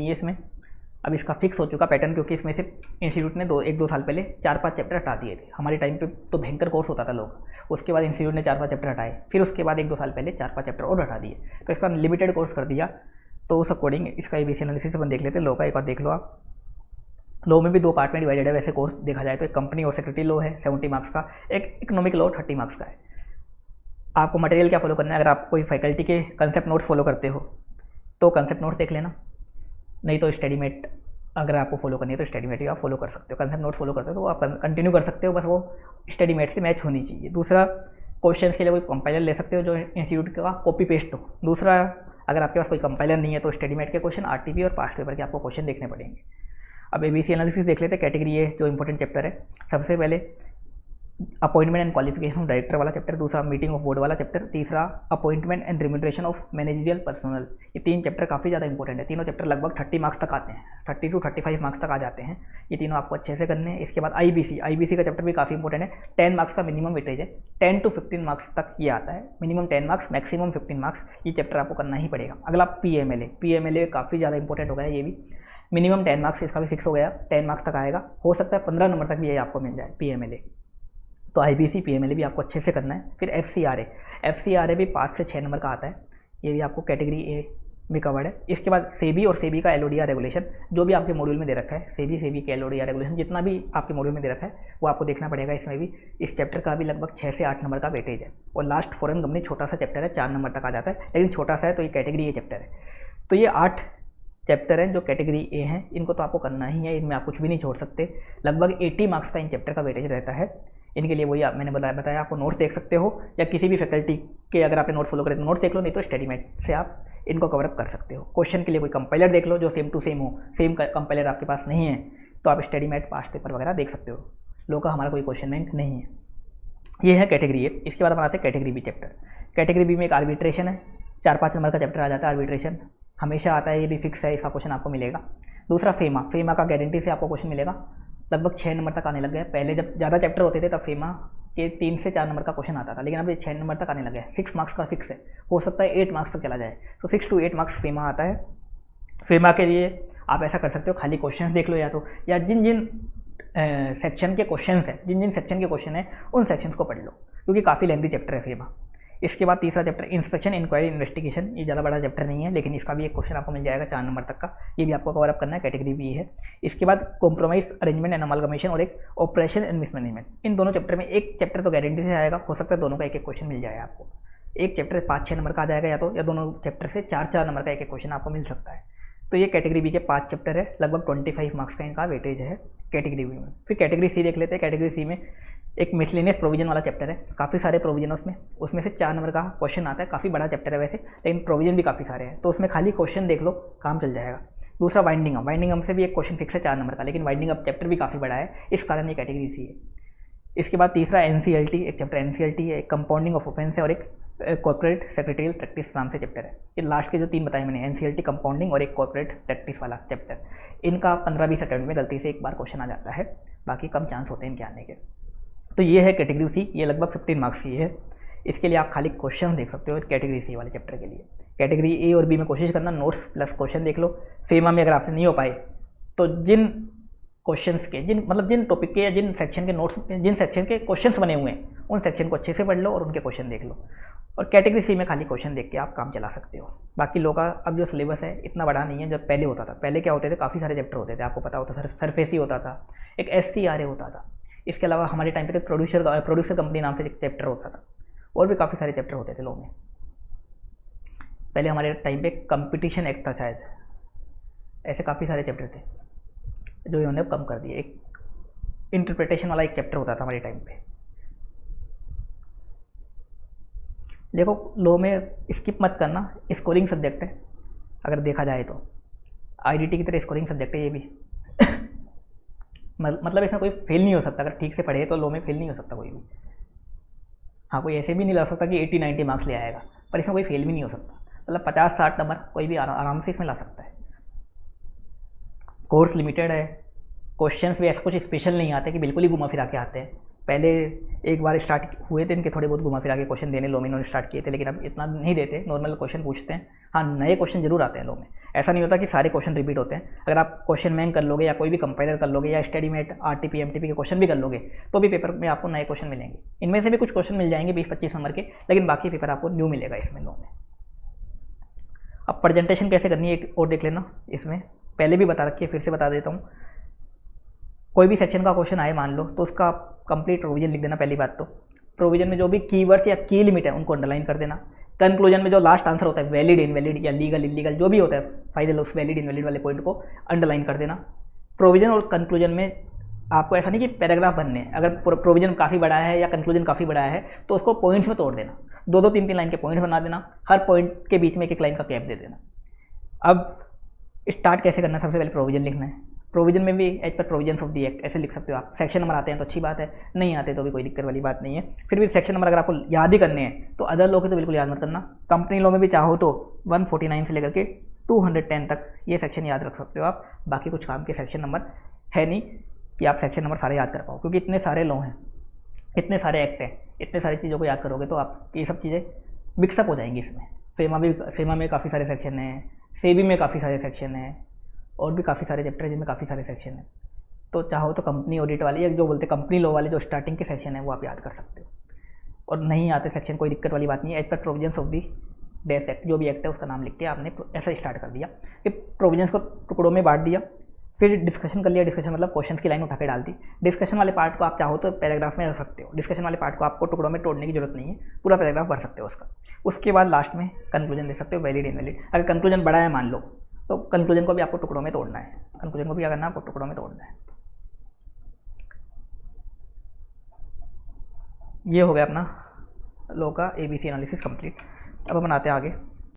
नहीं है इसमें। अब इसका फिक्स हो चुका पैटर्न, क्योंकि इसमें से इंस्टीट्यूट ने 1-2 साल पहले 4-5 चैप्टर हटा दिए थे। हमारे टाइम पे तो भयंकर कोर्स होता था लोग, उसके बाद इंस्टीट्यूट ने 4-5 चैप्टर हटाए, फिर उसके बाद 1-2 साल पहले 4-5 चैप्टर और हटा दिए, तो इसका लिमिटेड कोर्स कर दिया। तो उस अकॉर्डिंग इसका ABC एनालिसिस अपन देख लेते हैं। लॉ का एक बार देख लो आप। लॉ में भी 2 पार्ट में डिवाइडेड है वैसे कोर्स देखा जाए तो। एक कंपनी और सेक्रेटरी लॉ है 70 मार्क्स का, एक इकोनॉमिक लॉ 30 मार्क्स का है। आपको मटेरियल क्या फॉलो करना है, अगर आप कोई फैकल्टी के कंसेप्ट नोट्स फॉलो करते हो तो कंसेप्ट नोट्स देख लेना, नहीं तो स्टडीमेट अगर आपको फॉलो करनी है तो स्टडीमेट ही आप फॉलो कर सकते हो। कंसेप्ट नोट फॉलो करते हो तो आप कंटिन्यू कर सकते हो, बस वो स्टडीमेट से मैच होनी चाहिए। दूसरा, क्वेश्चन के लिए कोई कंपाइलर ले सकते हो जो इंस्टीट्यूट का कॉपी पेस्ट हो। दूसरा, अगर आपके पास कोई कंपाइलर नहीं है तो स्टडीमेट के क्वेश्चन, RTP और पास्ट पेपर के आपको क्वेश्चन देखने पड़ेंगे। अब ABC एनालिसिस देख लेते हैं। कैटेगरी ए जो इंपॉर्टेंट चैप्टर है, सबसे पहले appointment and qualification of director वाला चैप्टर, दूसरा मीटिंग ऑफ बोर्ड वाला चैप्टर, तीसरा appointment and remuneration of managerial personal. ये 3 चैप्टर काफ़ी ज़्यादा इंपॉर्टेंट है। तीनों चैप्टर लगभग 30 मार्क्स तक आते हैं, 30 to 35 मार्क्स तक आ जाते हैं। ये तीनों आपको अच्छे से करने हैं। इसके बाद IBC का चैप्टर भी काफ़ी इंपॉर्टेंट है। 10 मार्क्स का मिनिमम वेटेज है, 10 to 15 मार्क्स तक ये आता है। मिनिमम 10 मार्क्स, मैक्सिमम 15 मार्क्स, ये चैप्टर आपको करना ही पड़ेगा। अगला PMLA काफ़ी ज़्यादा इंपॉर्टेंट हो गया है। ये भी मिनिमम 10 मार्क्स, इसका भी फिक्स हो गया, 10 मार्क्स तक आएगा। हो सकता है 15 नंबर तक भी ये आपको मिल जाए PMLA। तो IBC PMLA भी आपको अच्छे से करना है। फिर FCRA भी 5 से 6 नंबर का आता है, ये भी आपको कैटेगरी ए में कवर्ड है। इसके बाद सेबी और सेबी का LODR रेगुलेशन, जो भी आपके मॉड्यूल में दे रखा है, सेबी के LODR रेगुलेशन जितना भी आपके मॉड्यूल में दे रखा है वो आपको देखना पड़ेगा। इसमें भी इस चैप्टर का भी लगभग 6 से 8 नंबर का वेटेज है। और लास्ट फॉरेन कंपनी छोटा सा चैप्टर है, 4 नंबर तक आ जाता है, लेकिन छोटा सा है तो ये कैटेगरी ए चैप्टर है। तो ये 8 चैप्टर हैं जो कैटेगरी ए हैं, इनको तो आपको करना ही है, इनमें आप कुछ भी नहीं छोड़ सकते। लगभग 80 मार्क्स का इन चैप्टर का वेटेज रहता है। इनके लिए वही मैंने बताया आपको नोट्स देख सकते हो, या किसी भी फैकल्टी के अगर आपने नोट्स फॉलो करें तो नोट्स देख लो, नहीं तो स्टडीमेट से आप इनको कवर अप कर सकते हो। क्वेश्चन के लिए कोई कंपाइलर देख लो जो सेम टू सेम हो, सेम कंपाइलर आपके पास नहीं है तो आप स्टडीमेट, पास्ट पेपर वगैरह देख सकते हो। लॉ का हमारा कोई क्वेश्चन बैंक नहीं है। ये है कैटेगरी ए। इसके बाद हम आते हैं category B chapter. Category B में एक आर्बिट्रेशन है, 4-5 नंबर का चैप्टर आ जाता है। आर्बिट्रेशन हमेशा आता है, ये भी फिक्स है, इसका क्वेश्चन आपको मिलेगा। दूसरा फेमा का गारंटी से आपको क्वेश्चन मिलेगा, लगभग 6 नंबर तक आने लग गया। पहले जब ज़्यादा चैप्टर होते थे तब फेमा के 3 से 4 नंबर का क्वेश्चन आता था, लेकिन अब ये 6 नंबर तक आने लगा है। 6 मार्क्स का फिक्स है, हो सकता है 8 मार्क्स तक चला जाए, तो 6 to 8 मार्क्स फेमा आता है। फेमा के लिए आप ऐसा कर सकते हो, खाली क्वेश्चंस देख लो, या जिन जिन सेक्शन के क्वेश्चंस हैं, जिन जिन सेक्शन के क्वेश्चन हैं उन सेक्शंस को पढ़ लो, क्योंकि काफ़ी लेंथी चैप्टर है फेमा। इसके बाद तीसरा चैप्टर इंस्पेक्शन, इंक्वायरी, इन्वेस्टिगेशन। ये ज़्यादा बड़ा चैप्टर नहीं है, लेकिन इसका भी एक क्वेश्चन आपको मिल जाएगा 4 नंबर तक का, ये भी आपको कवर अप करना है, कैटेगरी बी है। इसके बाद कॉम्प्रोमाइज, अरेंजमेंट एंड अमालगमेशन और एक ऑपरेशन एंड मिसमैनेजमेंट। इन दोनों चैप्टर में एक चैप्टर तो गारंटी से आएगा, हो सकता है दोनों का एक क्वेश्चन मिल जाए आपको। एक चैप्टर 5-6 नंबर का आ जाएगा, या दोनों चैप्टर से 4-4 नंबर का एक क्वेश्चन आपको मिल सकता है। तो ये कैटेगरी बी के 5 चैप्टर है, लगभग 25 मार्क्स का इनका वेटेज है कैटेगरी बी में। फिर कैटेगरी सी देख लेते हैं। कैटेगरी सी में एक मिसलेनियस प्रोविजन वाला चैप्टर है, काफ़ी सारे प्रोविजन उसमें से 4 नंबर का क्वेश्चन आता है। काफ़ी बड़ा चैप्टर है वैसे, लेकिन प्रोविजन भी काफ़ी सारे हैं, तो उसमें खाली क्वेश्चन देख लो, काम चल जाएगा। दूसरा वाइंडिंग अप से भी एक क्वेश्चन फिक्स है 4 नंबर का, लेकिन वाइंडिंग अप चैप्टर भी काफ़ी बड़ा है, इस कारण ये कैटेगरी सी है। इसके बाद तीसरा NCLT, एक चैप्टर NCLT है, एक कंपाउंडिंग ऑफ ऑफेंस है और एक कॉर्पोरेट सेक्रेटरियल प्रैक्टिस नाम से चैप्टर है। ये लास्ट के जो 3 बताए मैंने, NCLT, कंपाउंडिंग और एक कॉर्पोरेट प्रैक्टिस वाला चैप्टर, इनका 15-20 अटेम्प्ट में गलती से एक बार क्वेश्चन आ जाता है, बाकी कम चांस होते हैं इनके आने के। तो ये है कैटेगरी सी, ये लगभग 15 मार्क्स की है। इसके लिए आप खाली क्वेश्चन देख सकते हो कैटेगरी सी वाले चैप्टर के लिए। कैटेगरी ए और बी में कोशिश करना नोट्स प्लस क्वेश्चन देख लो। फेमा में अगर आपसे नहीं हो पाए तो जिन क्वेश्चंस के, जिन टॉपिक के या जिन सेक्शन के नोट्स, जिन सेक्शन के क्वेश्चंस बने हुए हैं उन सेक्शन को अच्छे से पढ़ लो और उनके क्वेश्चन देख लो। और कैटेगरी सी में खाली क्वेश्चन देख के आप काम चला सकते हो। बाकी लोग का अब जो सिलेबस है इतना बड़ा नहीं है जब पहले होता था। पहले क्या होते थे, काफ़ी सारे चैप्टर होते थे, आपको पता होता था। सरफेसी होता था, एक SCRA होता था, इसके अलावा हमारे टाइम पे तो प्रोड्यूसर कंपनी नाम से एक चैप्टर होता था, और भी काफ़ी सारे चैप्टर होते थे लोग में। पहले हमारे टाइम पे कंपटीशन एक्ट था शायद, ऐसे काफ़ी सारे चैप्टर थे जो इन्होंने कम कर दिए। एक इंटरप्रिटेशन वाला एक चैप्टर होता था हमारे टाइम पे। देखो लॉ में स्किप मत करना, स्कोरिंग सब्जेक्ट है अगर देखा जाए तो, IDT की तरह स्कोरिंग सब्जेक्ट है ये भी। मतलब इसमें कोई फेल नहीं हो सकता, अगर ठीक से पढ़े तो लॉ में फेल नहीं हो सकता कोई भी। हाँ, कोई ऐसे भी नहीं ला सकता कि 80-90 मार्क्स ले आएगा, पर इसमें कोई फेल भी नहीं हो सकता। मतलब 50-60 नंबर कोई भी आराम से इसमें ला सकता है। कोर्स लिमिटेड है, क्वेश्चंस भी ऐसा कुछ स्पेशल नहीं आते कि बिल्कुल ही घुमा फिरा के आते हैं। पहले एक बार स्टार्ट हुए थे इनके थोड़े बहुत घुमा फिरा के क्वेश्चन देने लो में इन्होंने स्टार्ट किए थे, लेकिन अब इतना नहीं देते, नॉर्मल क्वेश्चन पूछते हैं। हाँ, नए क्वेश्चन जरूर आते हैं लो में, ऐसा नहीं होता कि सारे क्वेश्चन रिपीट होते हैं। अगर आप क्वेश्चन बैंक कर लोगे या कोई भी कंपाइलर कर लोगे या स्टडीमेट आरटीपी एमटीपी के क्वेश्चन भी कर लोगे तो भी पेपर में आपको नए क्वेश्चन मिलेंगे। इनमें से भी कुछ क्वेश्चन मिल जाएंगे 20-25 नंबर के, लेकिन बाकी पेपर आपको न्यू मिलेगा इसमें लो में। अब प्रेजेंटेशन कैसे करनी है एक और देख लेना, इसमें पहले भी बता रखी है, फिर से बता देता हूँ। कोई भी सेक्शन का क्वेश्चन आए मान लो, तो उसका कंप्लीट प्रोविजन लिख देना। पहली बात तो प्रोविजन में जो भी कीवर्ड्स या की लिमिट है उनको अंडरलाइन कर देना। कंक्लूजन में जो लास्ट आंसर होता है वैलिड इनवैलिड या लीगल इलीगल जो भी होता है फाइनल, उस वैलिड इनवैलिड वाले पॉइंट को अंडरलाइन कर देना। प्रोविजन और कंक्लूजन में आपको ऐसा नहीं कि पैराग्राफ बनने हैं, अगर प्रोविजन काफ़ी बड़ा है या कंक्लूजन काफ़ी बड़ा है तो उसको पॉइंट्स में तोड़ देना, 2-2 3-3 लाइन के पॉइंट्स बना देना, हर पॉइंट के बीच में एक लाइन का गैप दे देना। अब स्टार्ट कैसे करना है, सबसे पहले प्रोविजन लिखना है। प्रोविजन में भी as per provisions of the act ऐसे लिख सकते हो आप। सेक्शन नंबर आते हैं तो अच्छी बात है, नहीं आते तो भी कोई दिक्कत वाली बात नहीं है। फिर भी सेक्शन नंबर अगर आपको याद ही करने हैं तो अदर लॉ के तो बिल्कुल याद मत करना। कंपनी लॉ में भी चाहो तो 149 से लेकर के 210 तक ये सेक्शन याद रख सकते हो आप। बाकी कुछ काम के सेक्शन नंबर है नहीं कि आप सेक्शन नंबर सारे याद कर पाओ, क्योंकि इतने सारे लॉ हैं, इतने सारे एक्ट हैं, इतने सारी चीज़ों को याद करोगे तो आप ये सब चीज़ें मिक्सअप हो जाएंगी इसमें। फेमा में काफ़ी सारे सेक्शन हैं, सेबी में काफ़ी सारे सेक्शन हैं, और भी काफ़ी सारे चैप्टर हैं जिनमें काफ़ी सारे सेक्शन हैं। तो चाहो तो कंपनी ऑडिट वाले या जो बोलते हैं कंपनी लॉ वाले जो स्टार्टिंग के सेक्शन है वो आप याद कर सकते हो, और नहीं आते सेक्शन कोई दिक्कत वाली बात नहीं है। As per provisions of the dash act, जो भी एक्ट है उसका नाम लिख के आपने ऐसा स्टार्ट कर दिया कि प्रोविजंस को टुकड़ों में बांट दिया। फिर डिस्कशन कर लिया, डिस्कशन मतलब क्वेश्चंस की लाइन उठा के डाल दी। डिस्कशन वाले पार्ट को आप चाहो तो पैराग्राफ में रख सकते हो, डिस्कशन वाले पार्ट को आपको टुकड़ों में तोड़ने की जरूरत नहीं है, पूरा पैराग्राफ भर सकते हो उसका। उसके बाद लास्ट में कंक्लूजन दे सकते हो, वैलिड इनवैलिड। अगर कंक्लूजन बड़ा है मान लो तो कंक्लूजन को भी आपको टुकड़ों में तोड़ना है, कंक्लूजन को भी क्या करना है आपको टुकड़ों में तोड़ना है। ये हो गया अपना लॉ का ABC एनालिसिस कंप्लीट। अब हम बनाते हैं आगे।